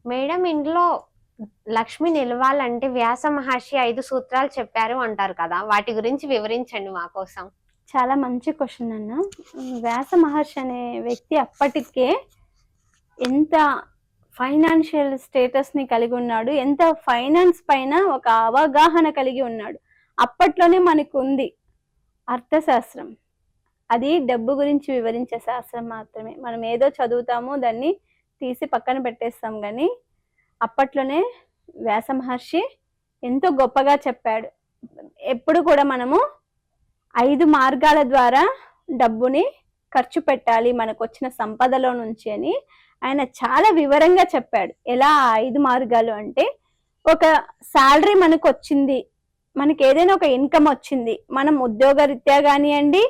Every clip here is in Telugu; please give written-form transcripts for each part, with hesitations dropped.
మేడం ఇంట్లో లక్ష్మి నిలవాలంటే వ్యాస మహర్షి 5 సూత్రాలు చెప్పారు అంటారు కదా, వాటి గురించి వివరించండి మా కోసం. చాలా మంచి క్వశ్చన్ అన్న. వ్యాస మహర్షి అనే వ్యక్తి అప్పటికే ఎంత ఫైనాన్షియల్ స్టేటస్ ని కలిగి ఉన్నాడు, ఎంత ఫైనాన్స్ పైన ఒక అవగాహన కలిగి ఉన్నాడు. అప్పట్లోనే మనకు ఉంది అర్థశాస్త్రం. అది డబ్బు గురించి వివరించే శాస్త్రం మాత్రమే. మనం ఏదో చదువుతాము, దాన్ని తీసి పక్కన పెట్టేస్తాం. కానీ అప్పట్లోనే వ్యాస మహర్షి ఎంతో గొప్పగా చెప్పాడు. ఎప్పుడు కూడా మనము 5 మార్గాల ద్వారా డబ్బుని ఖర్చు పెట్టాలి మనకు వచ్చిన సంపదలో నుంచి అని ఆయన చాలా వివరంగా చెప్పాడు. ఎలా 5 మార్గాలు అంటే, ఒక శాలరీ మనకు వచ్చింది, మనకి ఏదైనా ఒక ఇన్కమ్ వచ్చింది, మనం ఉద్యోగ రీత్యా కానివ్వండి,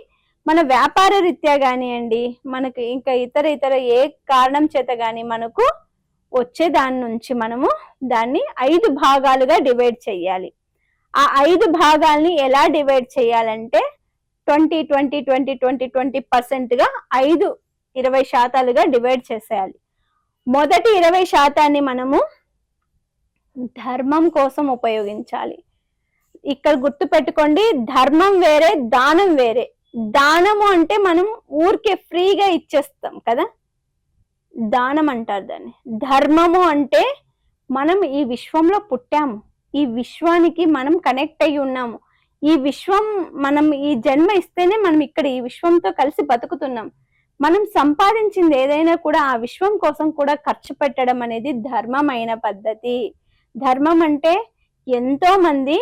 మన వ్యాపార రీత్యా కానివ్వండి, మనకు ఇంకా ఇతర ఏ కారణం చేత కానీ మనకు వచ్చే దాని నుంచి మనము దాన్ని 5 భాగాలుగా డివైడ్ చేయాలి. ఆ 5 భాగాల్ని ఎలా డివైడ్ చేయాలంటే 20% 20% డివైడ్ చేసేయాలి. మొదటి 20% మనము ధర్మం కోసం ఉపయోగించాలి. ఇక్కడ గుర్తు పెట్టుకోండి, ధర్మం వేరే, దానం వేరే. దానము అంటే మనం ఊరికే ఫ్రీగా ఇచ్చేస్తాం కదా, దానం అంటారు దాన్ని. ధర్మము అంటే మనం ఈ విశ్వంలో పుట్టాము, ఈ విశ్వానికి మనం కనెక్ట్ అయ్యి ఉన్నాము. ఈ విశ్వం మనం ఈ జన్మ ఇస్తేనే మనం ఇక్కడ ఈ విశ్వంతో కలిసి బతుకుతున్నాం. మనం సంపాదించింది ఏదైనా కూడా ఆ విశ్వం కోసం కూడా ఖర్చు పెట్టడం అనేది ధర్మమైన పద్ధతి. ధర్మం అంటే ఎంతో మంది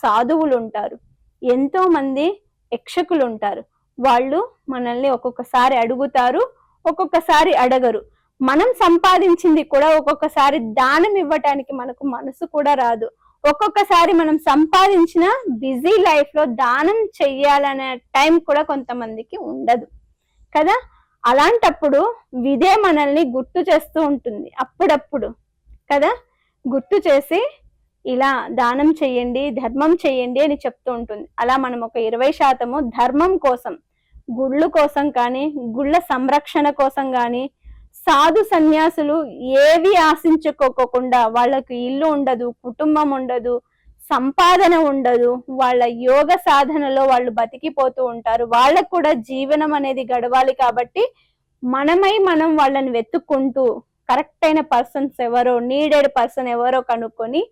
సాధువులు ఉంటారు, ఎంతో మంది యక్షకులు ఉంటారు. వాళ్ళు మనల్ని ఒక్కొక్కసారి అడుగుతారు, ఒక్కొక్కసారి అడగరు. మనం సంపాదించింది కూడా ఒక్కొక్కసారి దానం ఇవ్వటానికి మనకు మనసు కూడా రాదు. ఒక్కొక్కసారి మనం సంపాదించిన బిజీ లైఫ్ లో దానం చెయ్యాలనే టైం కూడా కొంతమందికి ఉండదు కదా. అలాంటప్పుడు విదే మనల్ని గుర్తు చేస్తూ ఉంటుంది అప్పుడప్పుడు కదా, గుర్తు చేసి ఇలా దానం చెయ్యండి, ధర్మం చెయ్యండి అని చెప్తూ ఉంటుంది. అలా మనం ఒక 20% ధర్మం కోసం, గుళ్ళు కోసం కానీ, గుళ్ళ సంరక్షణ కోసం కానీ, సాధు సన్యాసులు ఏవి ఆశించుకోకుండా, వాళ్ళకు ఇల్లు ఉండదు, కుటుంబం ఉండదు, సంపాదన ఉండదు, వాళ్ళ యోగ సాధనలో వాళ్ళు బతికిపోతూ ఉంటారు. వాళ్ళకు కూడా జీవనం అనేది గడవాలి. కాబట్టి మనం వాళ్ళని వెతుక్కుంటూ కరెక్ట్ అయిన పర్సన్స్ ఎవరో, నీడెడ్ పర్సన్ ఎవరో కనుక్కొని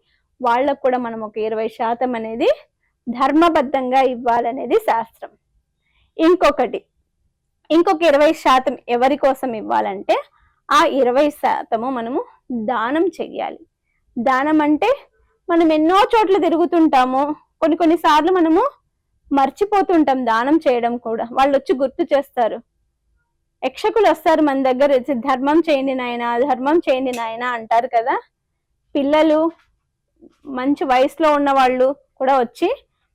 వాళ్ళకు కూడా మనం ఒక 20% అనేది ధర్మబద్ధంగా ఇవ్వాలనేది శాస్త్రం. ఇంకొక 20% ఎవరి కోసం ఇవ్వాలంటే ఆ 20% మనము దానం చెయ్యాలి. దానం అంటే మనం ఎన్నో చోట్ల తిరుగుతుంటాము, కొన్ని సార్లు మనము మర్చిపోతుంటాం దానం చేయడం కూడా. వాళ్ళు వచ్చి గుర్తు చేస్తారు, యక్షకులు వస్తారు మన దగ్గర, ధర్మం చేయండి నాయనా, ధర్మం చేయండి నాయనా అంటారు కదా. పిల్లలు, మంచి వయసులో ఉన్న వాళ్ళు కూడా వచ్చి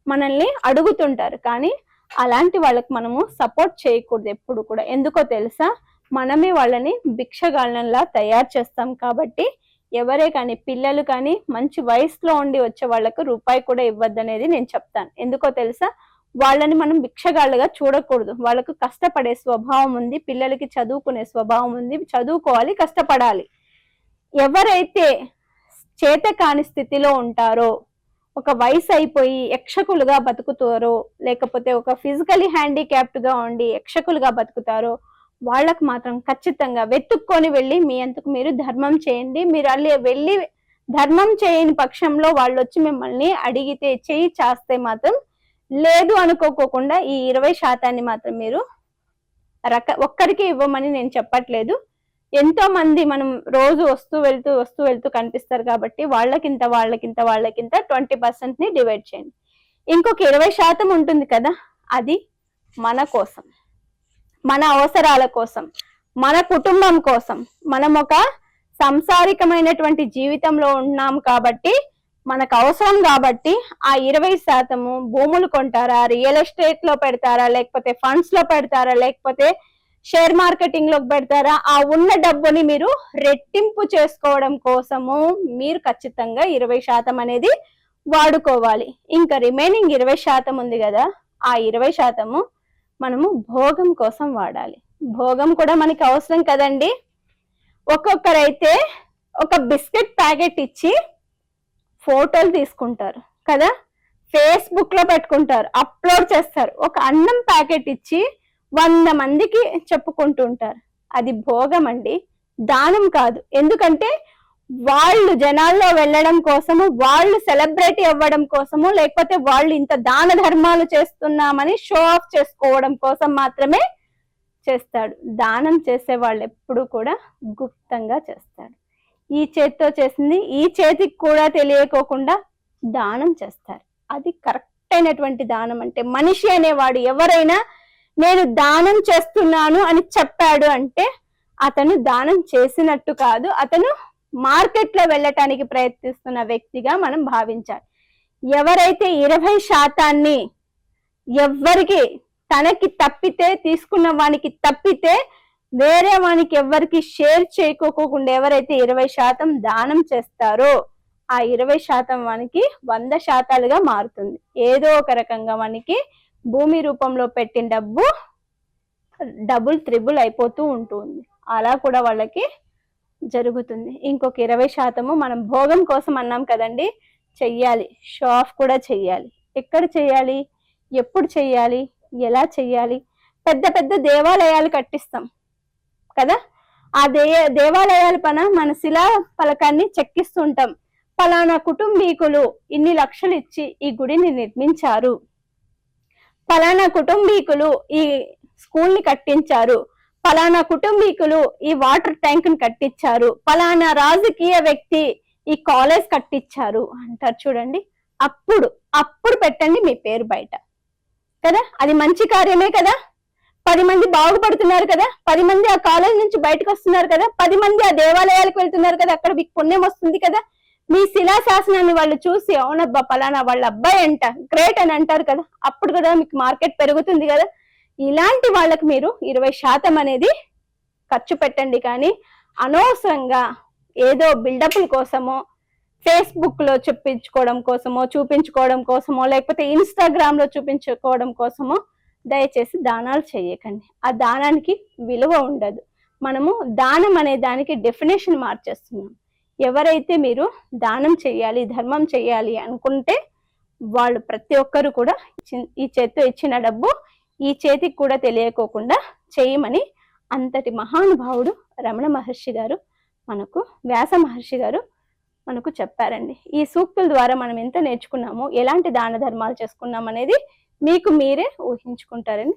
మనల్ని అడుగుతుంటారు. కానీ అలాంటి వాళ్ళకి మనము సపోర్ట్ చేయకూడదు ఎప్పుడు కూడా. ఎందుకో తెలుసా, మనమే వాళ్ళని భిక్షగాళ్ళలా తయారు చేస్తాం. కాబట్టి ఎవరే కానీ, పిల్లలు కానీ, మంచి వయసులో ఉండి వచ్చే వాళ్ళకు రూపాయి కూడా ఇవ్వద్దనేది నేను చెప్తాను. ఎందుకో తెలుసా, వాళ్ళని మనం భిక్షగాళ్ళగా చూడకూడదు. వాళ్ళకు కష్టపడే స్వభావం ఉంది, పిల్లలకి చదువుకునే స్వభావం ఉంది, చదువుకోవాలి, కష్టపడాలి. ఎవరైతే చేత కాని స్థితిలో ఉంటారో, ఒక వయసు అయిపోయి యక్షకులుగా బతుకుతారో, లేకపోతే ఒక ఫిజికలీ హ్యాండిక్యాప్డ్ గా ఉండి యక్షకులుగా బతుకుతారో, వాళ్ళకు మాత్రం ఖచ్చితంగా వెతుక్కొని వెళ్ళి మీ అంతకు మీరు ధర్మం చేయండి. మీరు అల్లి వెళ్ళి ధర్మం చేయని పక్షంలో వాళ్ళు వచ్చి మిమ్మల్ని అడిగితే, చేయి చాస్తే మాత్రం లేదు అనుకోకుండా ఈ 20% మాత్రం మీరు ఒక్కరికి ఇవ్వమని నేను చెప్పట్లేదు. ఎంతో మంది మనం రోజు వస్తూ వెళ్తూ కనిపిస్తారు. కాబట్టి వాళ్ళకింత 20% ని డివైడ్ చేయండి. ఇంకొక 20% ఉంటుంది కదా, అది మన కోసం, మన అవసరాల కోసం, మన కుటుంబం కోసం. మనం ఒక సంసారికమైనటువంటి జీవితంలో ఉన్నాం కాబట్టి మనకు అవసరం. కాబట్టి ఆ 20% భూములు కొంటారా, రియల్ ఎస్టేట్ లో పెడతారా, లేకపోతే ఫండ్స్ లో పెడతారా, లేకపోతే షేర్ మార్కెటింగ్ లోకి పెడతారా, ఆ ఉన్న డబ్బుని మీరు రెట్టింపు చేసుకోవడం కోసము మీరు ఖచ్చితంగా 20% అనేది వాడుకోవాలి. ఇంకా రిమైనింగ్ 20% ఉంది కదా, ఆ 20% మనము భోగం కోసం వాడాలి. భోగం కూడా మనకి అవసరం కదండి. ఒక్కొక్కరైతే ఒక బిస్కెట్ ప్యాకెట్ ఇచ్చి ఫోటోలు తీసుకుంటారు కదా, ఫేస్బుక్ లో పెట్టుకుంటారు, అప్లోడ్ చేస్తారు. ఒక అన్నం ప్యాకెట్ ఇచ్చి 100 మందికి చెప్పుకుంటూ ఉంటారు. అది భోగం అండి, దానం కాదు. ఎందుకంటే వాళ్ళు జనాల్లో వెళ్ళడం కోసము, వాళ్ళు సెలబ్రిటీ అవ్వడం కోసము, లేకపోతే వాళ్ళు ఇంత దాన ధర్మాలు చేస్తున్నామని షో ఆఫ్ చేసుకోవడం కోసం మాత్రమే చేస్తాడు. దానం చేసే వాళ్ళు ఎప్పుడు కూడా గుప్తంగా చేస్తాడు. ఈ చేతితో చేసింది ఈ చేతికి కూడా తెలియకోకుండా దానం చేస్తారు. అది కరెక్ట్ అయినటువంటి దానం. అంటే మనిషి అనేవాడు ఎవరైనా నేను దానం చేస్తున్నాను అని చెప్పాడు అంటే అతను దానం చేసినట్టు కాదు, అతను మార్కెట్ లో వెళ్ళటానికి ప్రయత్నిస్తున్న వ్యక్తిగా మనం భావించాలి. ఎవరైతే 20% ఎవ్వరికి తనకి తప్పితే, తీసుకున్న వానికి తప్పితే వేరే వానికి ఎవరికి షేర్ చేయకోకుండా ఎవరైతే 20% దానం చేస్తారో ఆ 20% వానికి 100%గా మారుతుంది. ఏదో ఒక రకంగా మనకి భూమి రూపంలో పెట్టిన డబ్బు డబుల్ త్రిబుల్ అయిపోతూ ఉంటుంది. అలా కూడా వాళ్ళకి జరుగుతుంది. ఇంకొక 20% మనం భోగం కోసం అన్నాం కదండి, చెయ్యాలి. షో ఆఫ్ కూడా చెయ్యాలి. ఎక్కడ చెయ్యాలి, ఎప్పుడు చెయ్యాలి, ఎలా చెయ్యాలి? పెద్ద పెద్ద దేవాలయాలు కట్టిస్తాం కదా, ఆ దేవాలయాల పైన మన శిలా ఫలకాన్ని చెక్కిస్తుంటాం. ఫలానా కుటుంబీకులు ఇన్ని లక్షలు ఇచ్చి ఈ గుడిని నిర్మించారు, ఫలానా కుటుంబీకులు ఈ స్కూల్ ని కట్టించారు, ఫలానా కుటుంబీకులు ఈ వాటర్ ట్యాంక్ ని కట్టించారు, ఫలానా రాజకీయ వ్యక్తి ఈ కాలేజ్ కట్టించారు అంటారు చూడండి. అప్పుడు పెట్టండి మీ పేరు బయట కదా. అది మంచి కార్యమే కదా, 10 మంది బాగుపడుతున్నారు కదా, 10 మంది ఆ కాలేజ్ నుంచి బయటకు వస్తున్నారు కదా, 10 మంది ఆ దేవాలయాలకు వెళ్తున్నారు కదా, అక్కడ మీకు పుణ్యం వస్తుంది కదా. మీ శిలాశాసనాన్ని వాళ్ళు చూసి అవునబ్బా పలానా వాళ్ళ అబ్బాయి అంట, గ్రేట్ అని అంటారు కదా, అప్పుడు కూడా మీకు మార్కెట్ పెరుగుతుంది కదా. ఇలాంటి వాళ్ళకి మీరు 20% అనేది ఖర్చు పెట్టండి. కానీ అనవసరంగా ఏదో బిల్డప్ల కోసమో, ఫేస్బుక్ లో చూపించుకోవడం కోసమో, లేకపోతే ఇన్స్టాగ్రామ్ లో చూపించుకోవడం కోసమో దయచేసి దానాలు చేయకండి. ఆ దానానికి విలువ ఉండదు. మనము దానం అనే దానికి డెఫినేషన్ మార్చేస్తున్నాం. ఎవరైతే మీరు దానం చేయాలి, ధర్మం చేయాలి అనుకుంటే వాళ్ళు ప్రతి ఒక్కరు కూడా ఈ చేత్తో ఇచ్చిన డబ్బు ఈ చేతికి కూడా తెలియకోకుండా చేయమని అంతటి మహానుభావుడు రమణ మహర్షి గారు మనకు, వ్యాస మహర్షి గారు మనకు చెప్పారండి. ఈ సూక్తుల ద్వారా మనం ఎంత నేర్చుకున్నామో, ఎలాంటి దాన ధర్మాలు చేసుకున్నాం అనేది మీకు మీరే ఊహించుకుంటారని